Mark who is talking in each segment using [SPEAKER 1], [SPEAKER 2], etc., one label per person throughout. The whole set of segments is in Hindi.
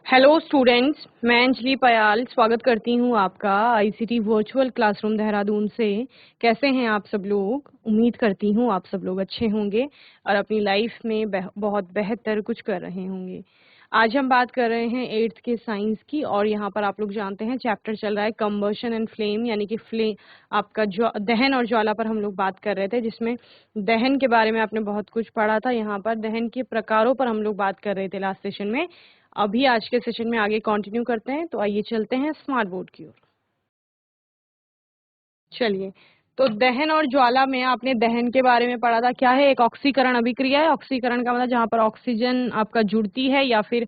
[SPEAKER 1] हेलो स्टूडेंट्स, मैं अंजलि पयाल स्वागत करती हूँ आपका आईसीटी वर्चुअल क्लासरूम देहरादून से। कैसे हैं आप सब लोग? उम्मीद करती हूँ आप सब लोग अच्छे होंगे और अपनी लाइफ में बहुत बेहतर कुछ कर रहे होंगे। आज हम बात कर रहे हैं 8th के साइंस की और यहाँ पर आप लोग जानते हैं चैप्टर चल रहा है कंबशन एंड फ्लेम, यानी कि आपका जो दहन और ज्वाला पर हम लोग बात कर रहे थे, जिसमें दहन के बारे में आपने बहुत कुछ पढ़ा था। यहाँ पर दहन के प्रकारों पर हम लोग बात कर रहे थे लास्ट सेशन में। अभी आज के सेशन में आगे कंटिन्यू करते हैं, तो आइए चलते हैं स्मार्ट बोर्ड की ओर। चलिए, तो दहन और ज्वाला में आपने दहन के बारे में पढ़ा था। क्या है? एक ऑक्सीकरण अभिक्रिया है। ऑक्सीकरण का मतलब जहां पर ऑक्सीजन आपका जुड़ती है या फिर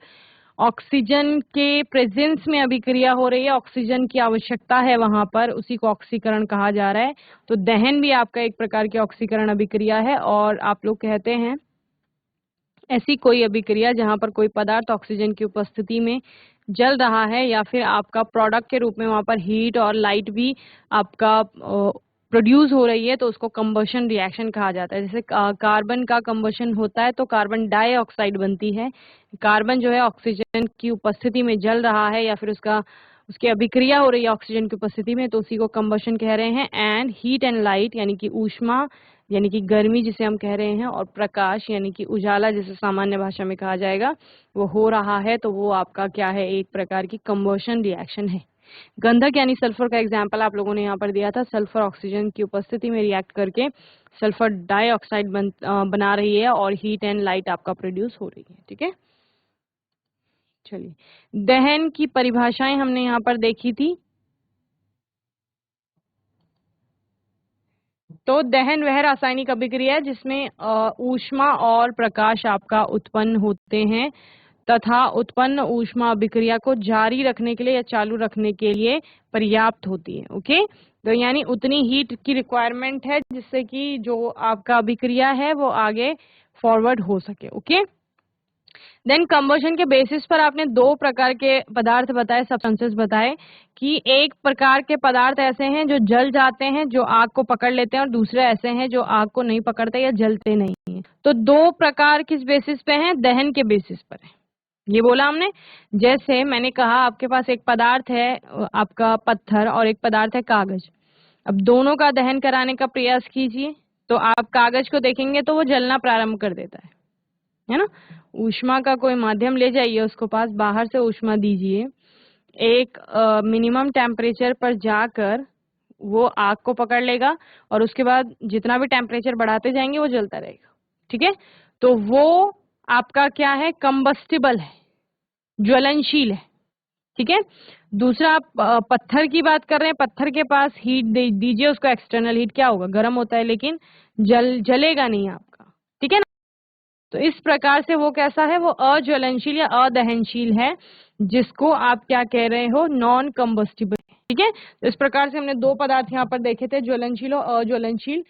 [SPEAKER 1] ऑक्सीजन के प्रेजेंस में अभिक्रिया हो रही है, ऑक्सीजन की आवश्यकता है वहां पर, उसी को ऑक्सीकरण कहा जा रहा है। तो दहन भी आपका एक प्रकार की ऑक्सीकरण अभिक्रिया है। और आप लोग कहते हैं ऐसी कोई अभिक्रिया जहां पर कोई पदार्थ ऑक्सीजन की उपस्थिति में जल रहा है या फिर आपका प्रोडक्ट के रूप में वहां पर हीट और लाइट भी आपका प्रोड्यूस हो रही है, तो उसको कंबशन रिएक्शन कहा जाता है। जैसे कार्बन का कंबशन होता है तो कार्बन डाइऑक्साइड बनती है। कार्बन जो है ऑक्सीजन की उपस्थिति में जल रहा है या फिर उसकी अभिक्रिया हो रही है ऑक्सीजन की उपस्थिति में, तो उसी को कंबशन कह रहे हैं। एंड हीट एंड लाइट यानी कि ऊष्मा यानी कि गर्मी जिसे हम कह रहे हैं, और प्रकाश यानी कि उजाला जिसे सामान्य भाषा में कहा जाएगा, वो हो रहा है, तो वो आपका क्या है? एक प्रकार की कंबशन रिएक्शन है। गंधक यानी सल्फर का एग्जाम्पल आप लोगों ने यहाँ पर दिया था। सल्फर ऑक्सीजन की उपस्थिति में रिएक्ट करके सल्फर डाइऑक्साइड बना रही है और हीट एंड लाइट आपका प्रोड्यूस हो रही है। ठीक है, चलिए, दहन की परिभाषाएं हमने यहाँ पर देखी थी। तो दहन वह रासायनिक अभिक्रिया है जिसमें ऊष्मा और प्रकाश आपका उत्पन्न होते हैं तथा उत्पन्न ऊष्मा अभिक्रिया को जारी रखने के लिए या चालू रखने के लिए पर्याप्त होती है। ओके, तो यानी उतनी हीट की रिक्वायरमेंट है जिससे कि जो आपका अभिक्रिया है वो आगे फॉरवर्ड हो सके। ओके, देन कंबशन के बेसिस पर आपने दो प्रकार के पदार्थ बताए, सब्सटेंसेस बताए, कि एक प्रकार के पदार्थ ऐसे हैं जो जल जाते हैं, जो आग को पकड़ लेते हैं, और दूसरे ऐसे हैं जो आग को नहीं पकड़ते या जलते नहीं हैं। तो दो प्रकार किस बेसिस पे हैं? दहन के बेसिस पर है। ये बोला हमने। जैसे मैंने कहा आपके पास एक पदार्थ है आपका पत्थर और एक पदार्थ है कागज। अब दोनों का दहन कराने का प्रयास कीजिए, तो आप कागज को देखेंगे तो वो जलना प्रारंभ कर देता है ना। ऊष्मा का कोई माध्यम ले जाइए, उसको पास बाहर से ऊष्मा दीजिए, एक मिनिमम टेम्परेचर पर जाकर वो आग को पकड़ लेगा और उसके बाद जितना भी टेम्परेचर बढ़ाते जाएंगे वो जलता रहेगा। ठीक है, तो वो आपका क्या है? कंबस्टिबल है, ज्वलनशील है। ठीक है, दूसरा आप पत्थर की बात कर रहे हैं, पत्थर के पास हीट दीजिए उसको, एक्सटर्नल हीट, क्या होगा? गर्म होता है लेकिन जलेगा नहीं आपका। ठीक है ना। तो इस प्रकार से वो कैसा है? वो अज्वलनशील या अदहनशील है, जिसको आप क्या कह रहे हो? Non combustible. ठीक है, तो इस प्रकार से हमने दो पदार्थ यहाँ पर देखे थे, ज्वलनशील और अज्वलनशील।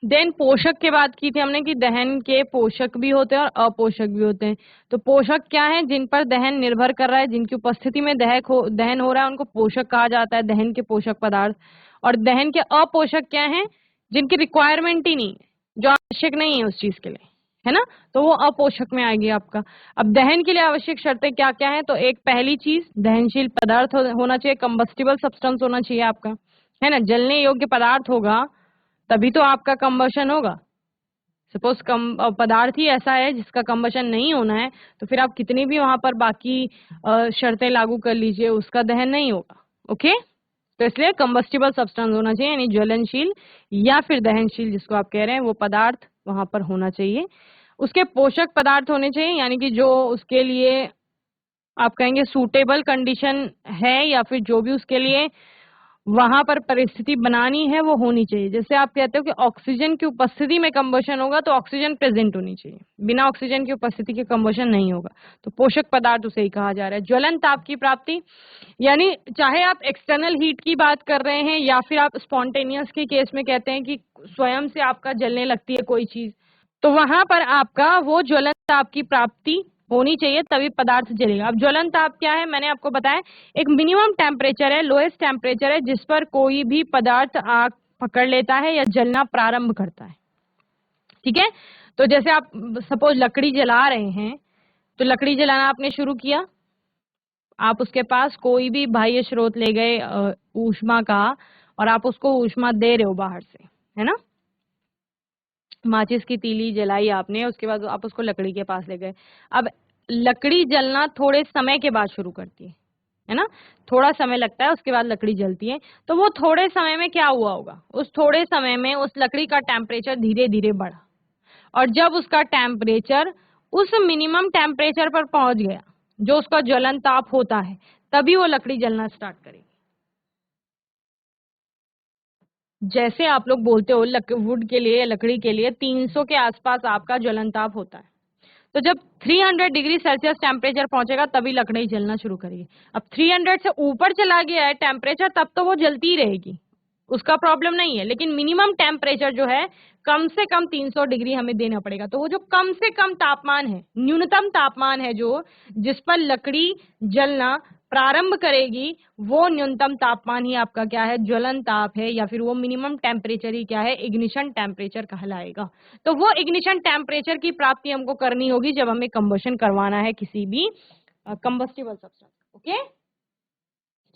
[SPEAKER 1] देन पोषक की बात की थी हमने कि दहन के पोषक भी होते हैं और अपोषक भी होते हैं। तो पोषक क्या है? जिन पर दहन निर्भर कर रहा है, जिनकी उपस्थिति में दहन हो रहा है, उनको पोषक कहा जाता है, दहन के पोषक पदार्थ। और दहन के अपोषक क्या हैं? जिनकी रिक्वायरमेंट ही नहीं है, जो आवश्यक नहीं है उस चीज के लिए, है ना, तो वो अपोषक में आएगी आपका। अब दहन के लिए आवश्यक शर्तें क्या क्या है? तो एक पहली चीज, दहनशील पदार्थ होना चाहिए, कंबस्टिबल सब्सटेंस होना चाहिए आपका, है ना, जलने योग्य पदार्थ होगा तभी तो आपका कंबशन होगा। सपोज पदार्थ ही ऐसा है जिसका कंबशन नहीं होना है, तो फिर आप कितनी भी वहां पर बाकी शर्तें लागू कर लीजिए, उसका दहन नहीं होगा। ओके, तो इसलिए कंबस्टिबल सब्सटेंस होना चाहिए, यानी ज्वलनशील या फिर दहनशील जिसको आप कह रहे हैं, वो पदार्थ वहां पर होना चाहिए। उसके पोषक पदार्थ होने चाहिए, यानी कि जो उसके लिए आप कहेंगे सूटेबल कंडीशन है या फिर जो भी उसके लिए वहां पर परिस्थिति बनानी है वो होनी चाहिए। जैसे आप कहते हो कि ऑक्सीजन की उपस्थिति में कंबशन होगा, तो ऑक्सीजन प्रेजेंट होनी चाहिए, बिना ऑक्सीजन की उपस्थिति के कंबशन नहीं होगा। तो पोषक पदार्थ उसे ही कहा जा रहा है। ज्वलन ताप की प्राप्ति, यानी चाहे आप एक्सटर्नल हीट की बात कर रहे हैं या फिर आप स्पॉन्टेनियस के केस में कहते हैं कि स्वयं से आपका जलने लगती है कोई चीज, तो वहां पर आपका वो ज्वलन ताप की प्राप्ति होनी चाहिए, तभी पदार्थ जलेगा। अब ज्वलन ताप क्या है? मैंने आपको बताया, एक मिनिमम टेम्परेचर है, लोएस्ट टेम्परेचर है, जिस पर कोई भी पदार्थ आग पकड़ लेता है या जलना प्रारंभ करता है। ठीक है, तो जैसे आप सपोज लकड़ी जला रहे हैं, तो लकड़ी जलाना आपने शुरू किया, आप उसके पास कोई भी बाह्य स्रोत ले गए ऊष्मा का, और आप उसको ऊष्मा दे रहे हो बाहर से, है ना। माचिस की तीली जलाई आपने, उसके बाद आप उसको लकड़ी के पास ले गए। अब लकड़ी जलना थोड़े समय के बाद शुरू करती है ना, थोड़ा समय लगता है, उसके बाद लकड़ी जलती है। तो वो थोड़े समय में क्या हुआ होगा, उस थोड़े समय में उस लकड़ी का टेम्परेचर धीरे धीरे बढ़ा, और जब उसका टेम्परेचर उस मिनिमम टेम्परेचर पर पहुंच गया जो उसका ज्वलन ताप होता है, तभी वो लकड़ी जलना स्टार्ट करेगी। जैसे आप लोग बोलते हो वुड के लिए या लकड़ी के लिए 300 के आसपास आपका ज्वलन ताप होता है, तो जब 300 डिग्री सेल्सियस टेम्परेचर पहुंचेगा तभी लकड़ी जलना शुरू करेगी। अब 300 से ऊपर चला गया है टेम्परेचर, तब तो वो जलती ही रहेगी, उसका प्रॉब्लम नहीं है। लेकिन मिनिमम टेम्परेचर जो है कम से कम 300 डिग्री हमें देना पड़ेगा। तो वो जो कम से कम तापमान है, न्यूनतम तापमान है जो जिस पर लकड़ी जलना प्रारंभ करेगी, वो न्यूनतम तापमान ही आपका क्या है, ज्वलन ताप है, या फिर वो मिनिमम टेम्परेचर ही क्या है, इग्निशन टेम्परेचर कहलाएगा। तो वो इग्निशन टेम्परेचर की प्राप्ति हमको करनी होगी जब हमें कंबशन करवाना है किसी भी कंबस्टिबल सब्सटेंस। ओके,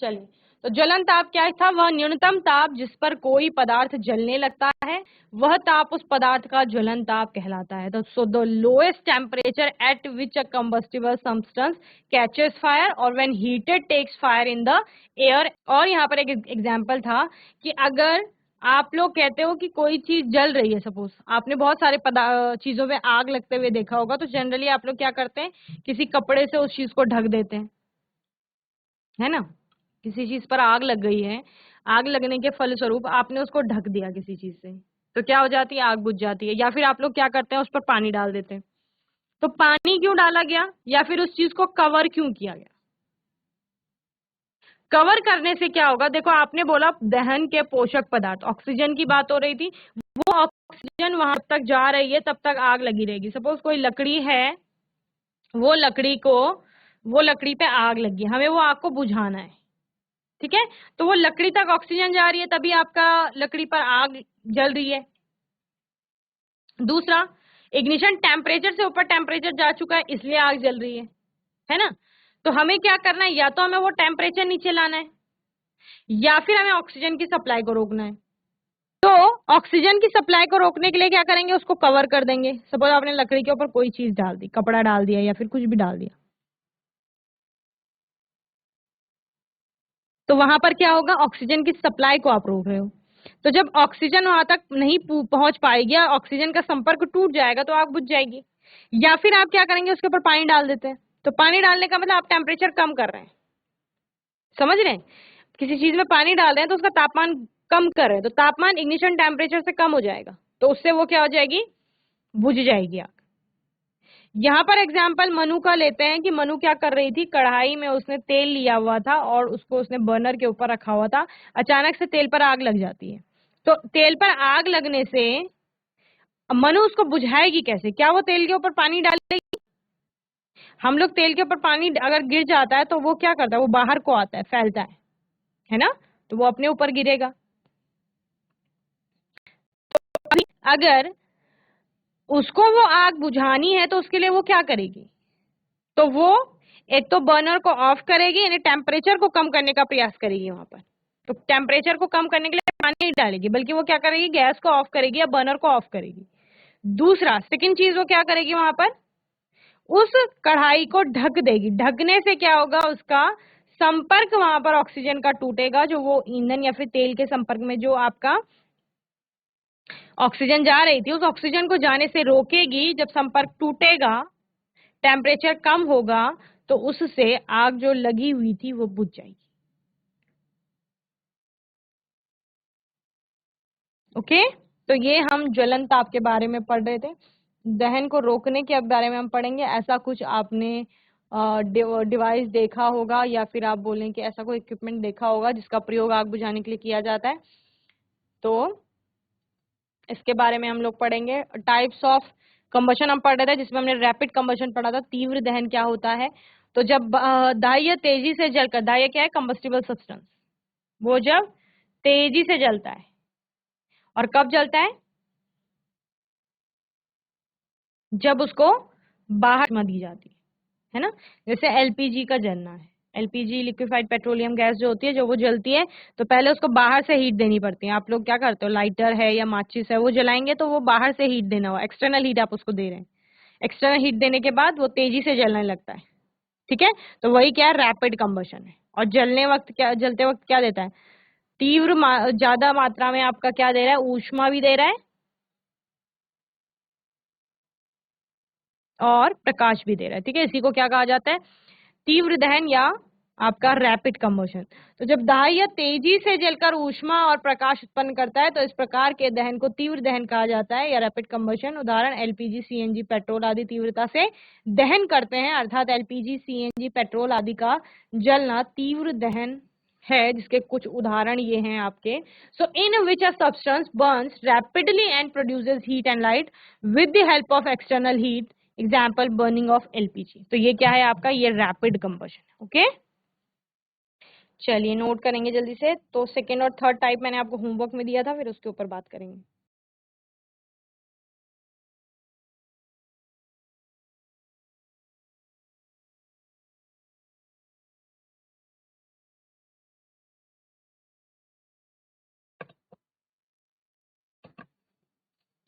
[SPEAKER 1] चलिए। तो ज्वलन ताप क्या था, वह न्यूनतम ताप जिस पर कोई पदार्थ जलने लगता है, वह ताप उस पदार्थ का ज्वलन ताप कहलाता है। तो so the lowest temperature at which a combustible substance catches fire और when heated takes fire in the air. और यहाँ पर एक एग्जांपल था कि अगर आप लोग कहते हो कि कोई चीज जल रही है, सपोज आपने बहुत सारे चीजों में आग लगते हुए देखा होगा, तो जनरली आप लोग क्या करते हैं, किसी कपड़े से उस चीज को ढक देते हैं, है ना। किसी चीज पर आग लग गई है, आग लगने के फलस्वरूप आपने उसको ढक दिया किसी चीज से, तो क्या हो जाती है, आग बुझ जाती है। या फिर आप लोग क्या करते हैं, उस पर पानी डाल देते हैं। तो पानी क्यों डाला गया, या फिर उस चीज को कवर क्यों किया गया। कवर करने से क्या होगा, देखो आपने बोला दहन के पोषक पदार्थ, ऑक्सीजन की बात हो रही थी, वो ऑक्सीजन वहां तक जा रही है, तब तक आग लगी रहेगी। सपोज कोई लकड़ी है, वो लकड़ी पे आग लगी, हमें वो आग को बुझाना है, ठीक है। तो वो लकड़ी तक ऑक्सीजन जा रही है, तभी आपका लकड़ी पर आग जल रही है। दूसरा, इग्निशन टेम्परेचर से ऊपर टेम्परेचर जा चुका है, इसलिए आग जल रही है ना। तो हमें क्या करना है, या तो हमें वो टेम्परेचर नीचे लाना है, या फिर हमें ऑक्सीजन की सप्लाई को रोकना है। तो ऑक्सीजन की सप्लाई को रोकने के लिए क्या करेंगे, उसको कवर कर देंगे। सपोज आपने लकड़ी के ऊपर कोई चीज डाल दी, कपड़ा डाल दिया या फिर कुछ भी डाल दिया, तो वहां पर क्या होगा, ऑक्सीजन की सप्लाई को आप रोक रहे हो। तो जब ऑक्सीजन वहां तक नहीं पहुंच पाएगी, ऑक्सीजन का संपर्क टूट जाएगा, तो आग बुझ जाएगी। या फिर आप क्या करेंगे, उसके ऊपर पानी डाल देते हैं। तो पानी डालने का मतलब आप टेम्परेचर कम कर रहे हैं, समझ रहे हैं। किसी चीज में पानी डाल रहे हैं तो उसका तापमान कम कर रहे हैं, तो तापमान इग्निशन टेम्परेचर से कम हो जाएगा, तो उससे वो क्या हो जाएगी, बुझ जाएगी आग। यहाँ पर एग्जाम्पल मनु का लेते हैं कि मनु क्या कर रही थी, कढ़ाई में उसने तेल लिया हुआ था और उसको उसने बर्नर के ऊपर रखा हुआ था, अचानक से तेल पर आग लग जाती है। तो तेल पर आग लगने से मनु उसको बुझाएगी कैसे, क्या वो तेल के ऊपर पानी डालेगी। हम लोग तेल के ऊपर पानी अगर गिर जाता है तो वो क्या करता है, वो बाहर को आता है, फैलता है ना, तो वो अपने ऊपर गिरेगा। अगर उसको वो आग बुझानी है तो उसके लिए वो क्या करेगी, तो वो एक तो बर्नर को ऑफ करेगी, यानी टेम्परेचर को कम करने का प्रयास करेगी वहां पर। तो टेम्परेचर को कम करने के लिए पानी नहीं डालेगी, बल्कि वो क्या करेगी, गैस को ऑफ करेगी या बर्नर को ऑफ करेगी। दूसरा सेकंड चीज वो क्या करेगी, वहां पर उस कढ़ाई को ढक देगी। ढकने से क्या होगा, उसका संपर्क वहां पर ऑक्सीजन का टूटेगा, जो वो ईंधन या फिर तेल के संपर्क में जो आपका ऑक्सीजन जा रही थी, उस ऑक्सीजन को जाने से रोकेगी। जब संपर्क टूटेगा, टेम्परेचर कम होगा, तो उससे आग जो लगी हुई थी वो बुझ जाएगी। ओके, तो ये हम ज्वलन ताप के बारे में पढ़ रहे थे। दहन को रोकने के बारे में हम पढ़ेंगे। ऐसा कुछ आपने डिवाइस देखा होगा, या फिर आप बोलें कि ऐसा कोई इक्विपमेंट देखा होगा जिसका प्रयोग आग बुझाने के लिए किया जाता है, तो इसके बारे में हम लोग पढ़ेंगे। टाइप्स ऑफ कंबशन हम पढ़ रहे थे, जिसमें हमने रैपिड कंबशन पढ़ा था, तीव्र दहन क्या होता है। तो जब दाह्य तेजी से जलकर, दाह्य क्या है, कंबस्टिबल सब्सटेंस, वो जब तेजी से जलता है, और कब जलता है, जब उसको बाहर दी जाती है। है ना। जैसे एलपीजी का जलना है, एलपीजी लिक्विफाइड पेट्रोलियम गैस जो होती है, जो वो जलती है तो पहले उसको बाहर से हीट देनी पड़ती है। आप लोग क्या करते हो, लाइटर है या माचिस है वो जलाएंगे तो वो बाहर से हीट देना हुआ, एक्सटर्नल हीट आप उसको दे रहे हैं। एक्सटर्नल हीट देने के बाद वो तेजी से जलने लगता है, ठीक है। तो वही क्या है, रैपिड कंबशन है। और जलने वक्त क्या, जलते वक्त क्या देता है, तीव्र ज्यादा मात्रा में आपका क्या दे रहा है, ऊष्मा भी दे रहा है और प्रकाश भी दे रहा है, ठीक है। इसी को क्या कहा जाता है, तीव्र दहन या आपका रैपिड कंबशन। तो जब दाह्य या तेजी से जलकर ऊष्मा और प्रकाश उत्पन्न करता है तो इस प्रकार के दहन को तीव्र दहन कहा जाता है या रैपिड कंबशन। उदाहरण एलपीजी, सीएनजी, पेट्रोल आदि तीव्रता से दहन करते हैं, अर्थात एलपीजी, सीएनजी, पेट्रोल आदि का जलना तीव्र दहन है, जिसके कुछ उदाहरण ये हैं आपके। So in which a substance burns rapidly and produces heat and light with the help of external heat, example burning of LPG. तो ये क्या है आपका, ये रैपिड कंबशन। ओके, चलिए नोट करेंगे जल्दी से। तो सेकेंड और थर्ड टाइप मैंने आपको होमवर्क में दिया था, फिर उसके ऊपर बात करेंगे।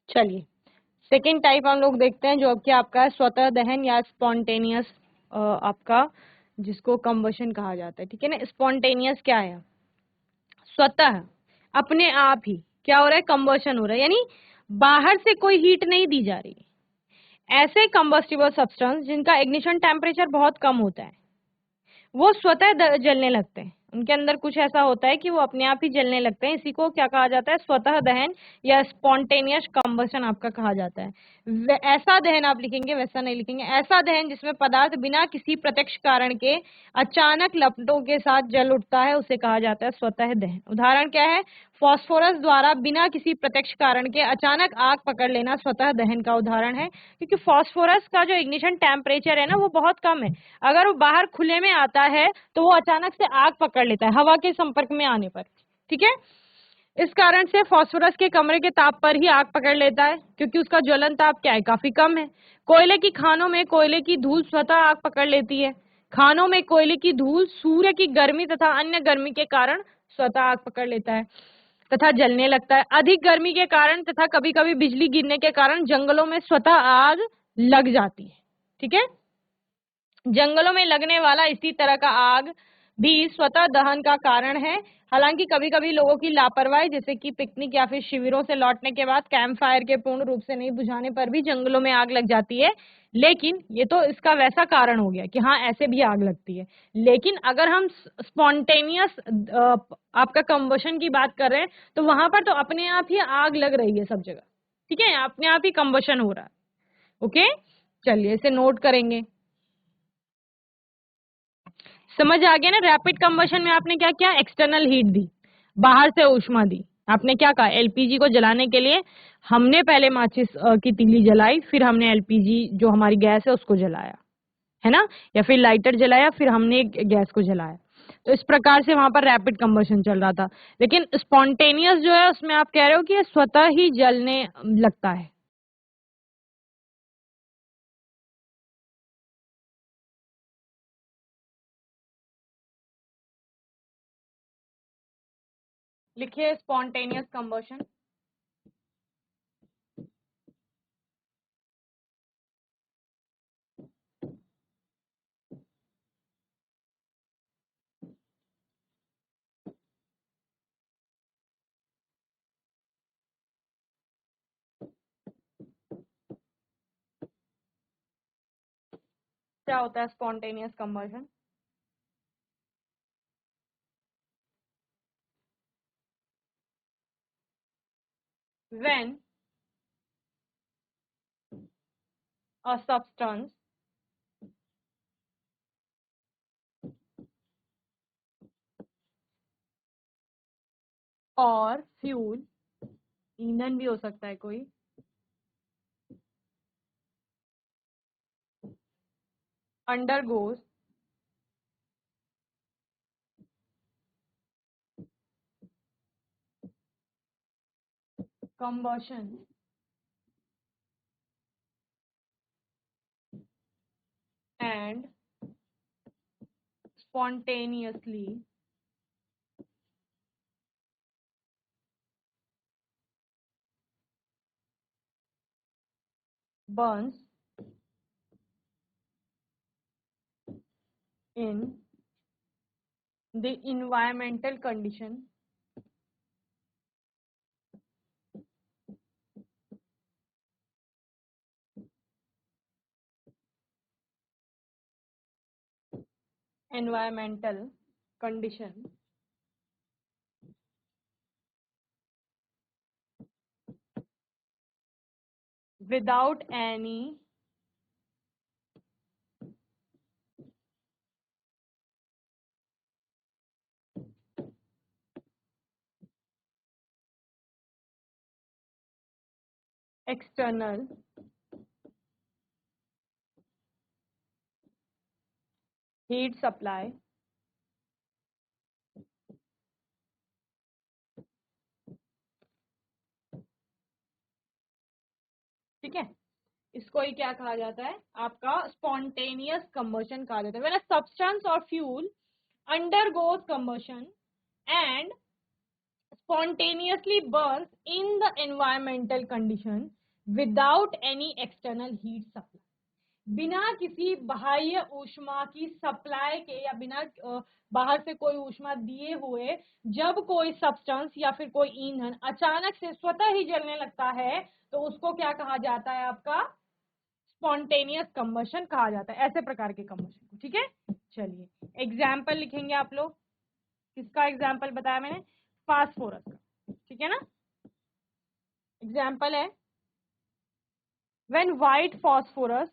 [SPEAKER 1] चलिए सेकेंड टाइप हम लोग देखते हैं, जो अब क्या आपका है, स्वतः दहन या स्पॉन्टेनियस आपका, जिसको कंबशन कहा जाता है, ठीक है ना। स्पॉन्टेनियस क्या है, स्वतः अपने आप ही क्या हो रहा है, कंबशन हो रहा है, यानी बाहर से कोई हीट नहीं दी जा रही। ऐसे कंबस्टिबल सब्सटेंस जिनका इग्निशन टेम्परेचर बहुत कम होता है वो स्वतः जलने लगते हैं। उनके अंदर कुछ ऐसा होता है कि वो अपने आप ही जलने लगते हैं। इसी को क्या कहा जाता है, स्वतः दहन या स्पॉन्टेनियस कंबशन आपका कहा जाता है। ऐसा दहन आप लिखेंगे, वैसा नहीं लिखेंगे। ऐसा दहन जिसमें पदार्थ बिना किसी प्रत्यक्ष कारण के अचानक लपटों के साथ जल उठता है उसे कहा जाता है स्वतः दहन। उदाहरण क्या है, फास्फोरस द्वारा बिना किसी प्रत्यक्ष कारण के अचानक आग पकड़ लेना स्वतः दहन का उदाहरण है। क्योंकि फास्फोरस का जो इग्निशन टेम्परेचर है ना वो बहुत कम है, अगर वो बाहर खुले में आता है तो वो अचानक से आग पकड़ लेता है हवा के संपर्क में आने पर, ठीक है। इस कारण से फास्फोरस के कमरे के ताप पर ही आग पकड़ लेता है, क्योंकि उसका ज्वलन ताप क्या है, काफी कम है। कोयले की खानों में कोयले की धूल स्वतः आग पकड़ लेती है। खानों में कोयले की धूल सूर्य की गर्मी तथा अन्य गर्मी के कारण स्वतः आग पकड़ लेता है तथा जलने लगता है। अधिक गर्मी के कारण तथा कभी कभी बिजली गिरने के कारण जंगलों में स्वतः आग लग जाती है, ठीक है। जंगलों में लगने वाला इसी तरह का आग भी स्वतः दहन का कारण है। हालांकि कभी कभी लोगों की लापरवाही, जैसे कि पिकनिक या फिर शिविरों से लौटने के बाद कैंप फायर के पूर्ण रूप से नहीं बुझाने पर भी जंगलों में आग लग जाती है। लेकिन ये तो इसका वैसा कारण हो गया कि हाँ ऐसे भी आग लगती है। लेकिन अगर हम स्पॉन्टेनियस आपका कंबशन की बात कर रहे हैं तो वहां पर तो अपने आप ही आग लग रही है सब जगह, ठीक है, अपने आप ही कंबशन हो रहा है। ओके, चलिए इसे नोट करेंगे। समझ आ गया ना, रैपिड कंबशन में आपने क्या किया, एक्सटर्नल हीट दी, बाहर से ऊष्मा दी। आपने क्या कहा, एलपीजी को जलाने के लिए हमने पहले माचिस की तीली जलाई, फिर हमने एलपीजी जो हमारी गैस है उसको जलाया, है ना, या फिर लाइटर जलाया, फिर हमने गैस को जलाया। तो इस प्रकार से वहां पर रैपिड कंबशन चल रहा था। लेकिन स्पॉन्टेनियस जो है उसमें आप कह रहे हो कि ये स्वतः ही जलने लगता है। लिखिए स्पॉन्टेनियस कंबशन। क्या होता है spontaneous combustion, when a substance और फ्यूल, ईंधन भी हो सकता है कोई, undergoes combustion and spontaneously burns in the environmental condition environmental condition without any external heat supply ठीक है, इसको ही क्या कहा जाता है, आपका स्पॉन्टेनियस कंबशन कहा जाता है। व्हेन अ सब्सटेंस और fuel undergoes combustion and spontaneously burns in the environmental condition without any external heat supply, बिना किसी बाह्य ऊष्मा की सप्लाई के या बिना बाहर से कोई ऊष्मा दिए हुए जब कोई सब्सटेंस या फिर कोई ईंधन अचानक से स्वतः ही जलने लगता है तो उसको क्या कहा जाता है, आपका स्पॉन्टेनियस कंबशन कहा जाता है, ऐसे प्रकार के कंबशन को। ठीक है, चलिए एग्जाम्पल लिखेंगे आप लोग। किसका एग्जाम्पल बताया मैंने, फास्फोरस का, ठीक है ना। एग्जाम्पल है व्हेन व्हाइट फॉस्फोरस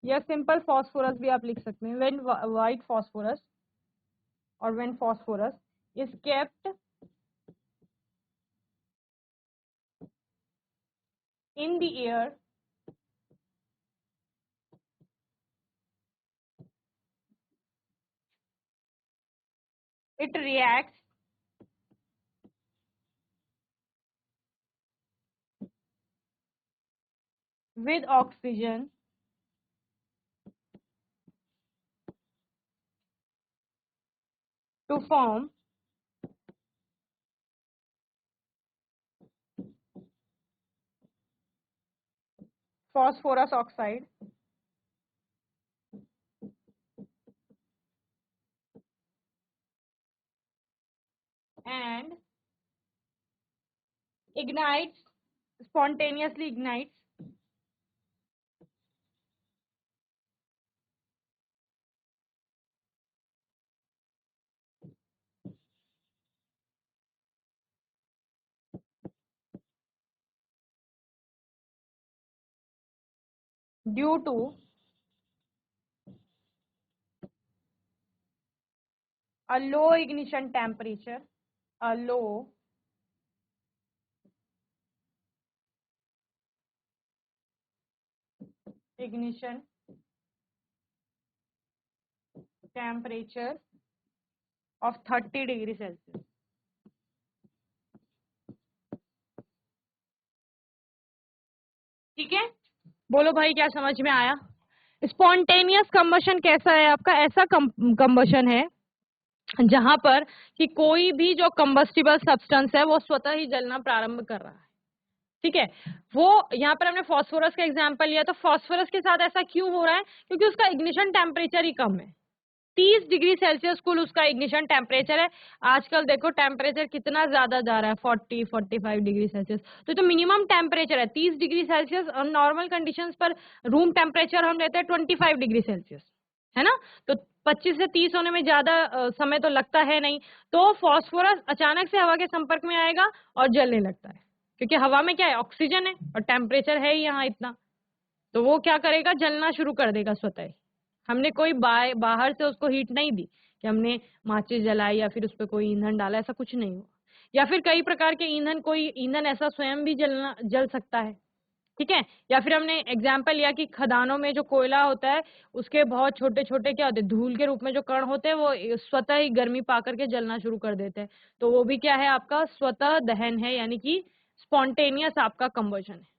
[SPEAKER 1] या सिंपल फॉस्फोरस भी आप लिख सकते हैं, व्हेन व्हाइट फॉस्फोरस और when phosphorus is kept in the air it reacts with oxygen to form phosphorus oxide and ignites, spontaneously ignites due to a low ignition temperature, a low ignition temperature of 30 degree Celsius. ठीक है, बोलो भाई क्या समझ में आया। स्पॉन्टेनियस कंबशन कैसा है आपका, ऐसा कंबशन है जहां पर कि कोई भी जो कंबस्टिबल सब्सटेंस है वो स्वतः ही जलना प्रारंभ कर रहा है। ठीक है, वो यहाँ पर हमने फास्फोरस का एग्जांपल लिया, तो फास्फोरस के साथ ऐसा क्यों हो रहा है, क्योंकि उसका इग्निशन टेम्परेचर ही कम है, 30 डिग्री सेल्सियस कुल उसका इग्निशन टेम्परेचर है। आजकल देखो टेम्परेचर कितना ज्यादा जा रहा है, 40-45 डिग्री सेल्सियस, तो मिनिमम टेम्परेचर है 30 डिग्री सेल्सियस। नॉर्मल कंडीशंस पर रूम टेम्परेचर हम लेते हैं 25 डिग्री सेल्सियस, है ना, तो 25 से 30 होने में ज्यादा समय तो लगता है नहीं। तो फास्फोरस अचानक से हवा के संपर्क में आएगा और जलने लगता है, क्योंकि हवा में क्या है, ऑक्सीजन है और टेम्परेचर है ही यहाँ इतना, तो वो क्या करेगा, जलना शुरू कर देगा स्वतः ही। हमने कोई बाहर से उसको हीट नहीं दी कि हमने माचिस जलाई या फिर उस पर कोई ईंधन डाला, ऐसा कुछ नहीं हुआ। या फिर कई प्रकार के ईंधन, कोई ईंधन ऐसा स्वयं भी जल सकता है। ठीक है, या फिर हमने एग्जाम्पल लिया कि खदानों में जो कोयला होता है उसके बहुत छोटे छोटे क्या होते हैं, धूल के रूप में जो कण होते हैं वो स्वतः ही गर्मी पा करके जलना शुरू कर देते हैं, तो वो भी क्या है, आपका स्वतः दहन है, यानी कि स्पॉन्टेनियस आपका कंबशन है।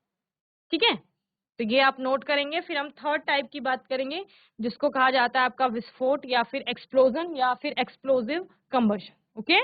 [SPEAKER 1] ठीक है, तो ये आप नोट करेंगे। फिर हम थर्ड टाइप की बात करेंगे जिसको कहा जाता है आपका विस्फोट या फिर एक्सप्लोजन या फिर एक्सप्लोसिव कंबशन। ओके,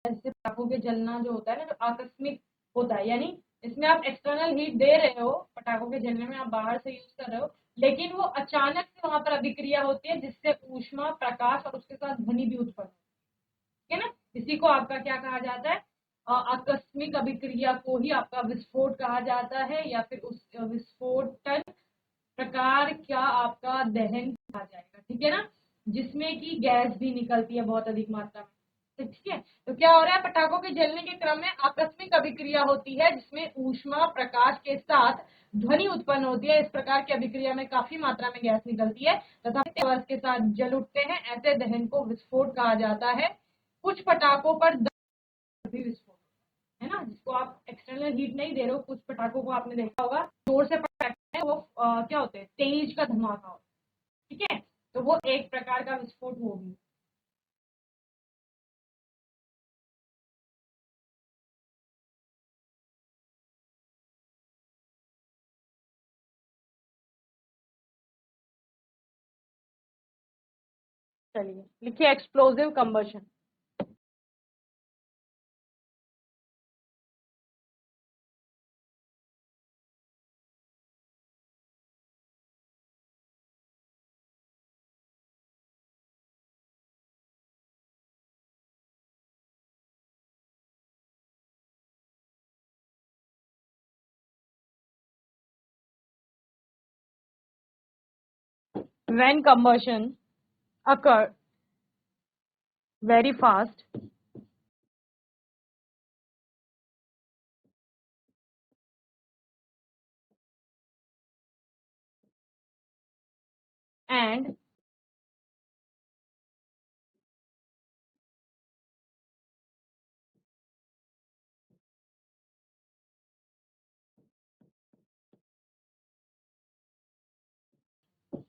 [SPEAKER 1] ऐसे पटाखों के जलना जो होता है ना, जो आकस्मिक होता है, यानी इसमें आप एक्सटर्नल हीट दे रहे हो, पटाखों के जलने में आप बाहर से यूज कर रहे हो, लेकिन वो अचानक से वहां पर अभिक्रिया होती है जिससे ऊष्मा, प्रकाश और उसके साथ ध्वनि भी उत्पन्न होती है ना। इसी को आपका क्या कहा जाता है, आकस्मिक अभिक्रिया को ही आपका विस्फोट कहा जाता है, या फिर उस विस्फोटन प्रकार क्या आपका दहन कहा जाएगा। ठीक है ना, जिसमें कि गैस भी निकलती है बहुत अधिक मात्रा में। तो ठीक है, तो क्या हो रहा है, पटाखों के जलने के क्रम में आकस्मिक अभिक्रिया होती है जिसमें ऊष्मा, प्रकाश के साथ ध्वनि उत्पन्न होती है। इस प्रकार की अभिक्रिया में काफी मात्रा में गैस निकलती है तथा आवाज के साथ जल उठते हैं। ऐसे दहन को विस्फोट कहा जाता है। कुछ पटाखों पर भी विस्फोट है ना, जिसको आप एक्सटर्नल हीट नहीं दे रहे हो। कुछ पटाखों को आपने देखा होगा जोर से पटाखे वो क्या होते हैं, तेज का धमाका होता है। ठीक है, तो वो एक प्रकार का विस्फोट होगी। चलिए लिखिए explosive combustion. When combustion occur very fast and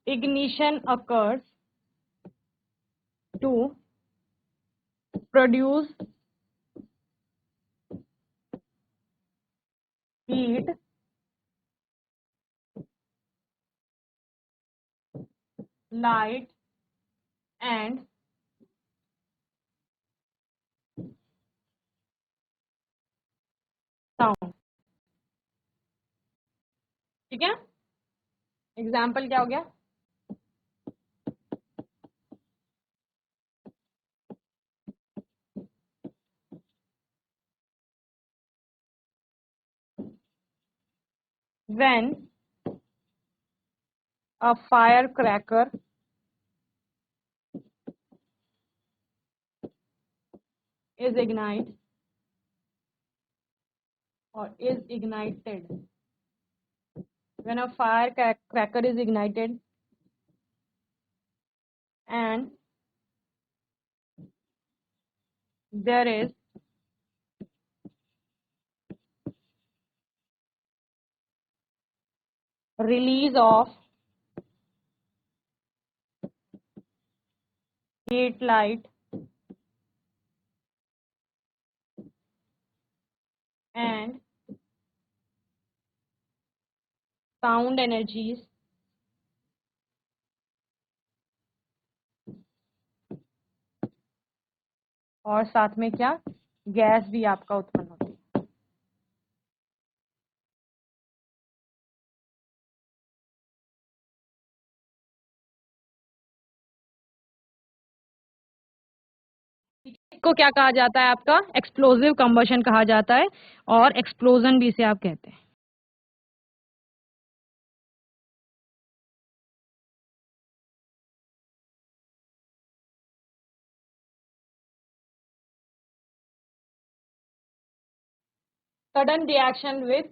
[SPEAKER 1] ignition occurs to produce heat, light and sound। ठीक है, एग्जाम्पल क्या हो गया, when a firecracker is ignited or is ignited, when a firecracker is ignited and there is release of heat, light and sound energies और साथ में क्या, गैस भी आपका उत्पन्न होती है। को क्या कहा जाता है, आपका एक्सप्लोसिव कंबशन कहा जाता है और एक्सप्लोजन भी इसे आप कहते हैं। Sudden reaction with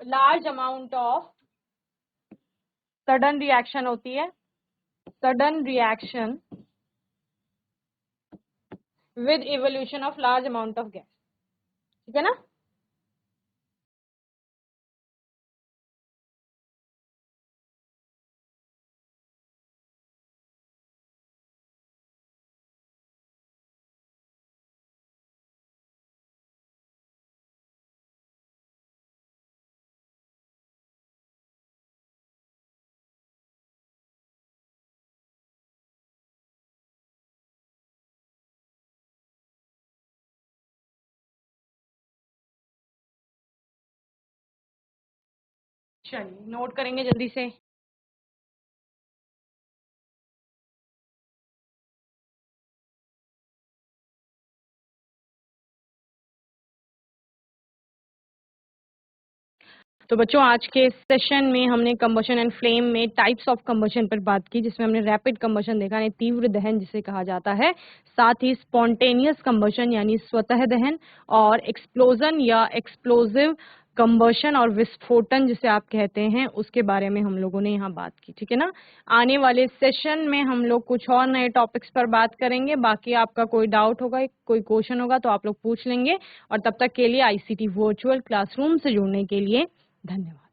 [SPEAKER 1] large amount of, sudden reaction होती है, sudden reaction with evolution of large amount of gas. ठीक है ना, चलिए नोट करेंगे जल्दी से। तो बच्चों आज के सेशन में हमने कंबशन एंड फ्लेम में टाइप्स ऑफ कंबशन पर बात की, जिसमें हमने रैपिड कंबशन देखा यानी तीव्र दहन जिसे कहा जाता है, साथ ही स्पॉन्टेनियस कंबशन यानी स्वतः दहन, और एक्सप्लोजन या एक्सप्लोसिव कंबशन और विस्फोटन जिसे आप कहते हैं उसके बारे में हम लोगों ने यहाँ बात की। ठीक है ना। आने वाले सेशन में हम लोग कुछ और नए टॉपिक्स पर बात करेंगे। बाकी आपका कोई डाउट होगा, कोई क्वेश्चन होगा तो आप लोग पूछ लेंगे। और तब तक के लिए आईसीटी वर्चुअल क्लासरूम से जुड़ने के लिए धन्यवाद।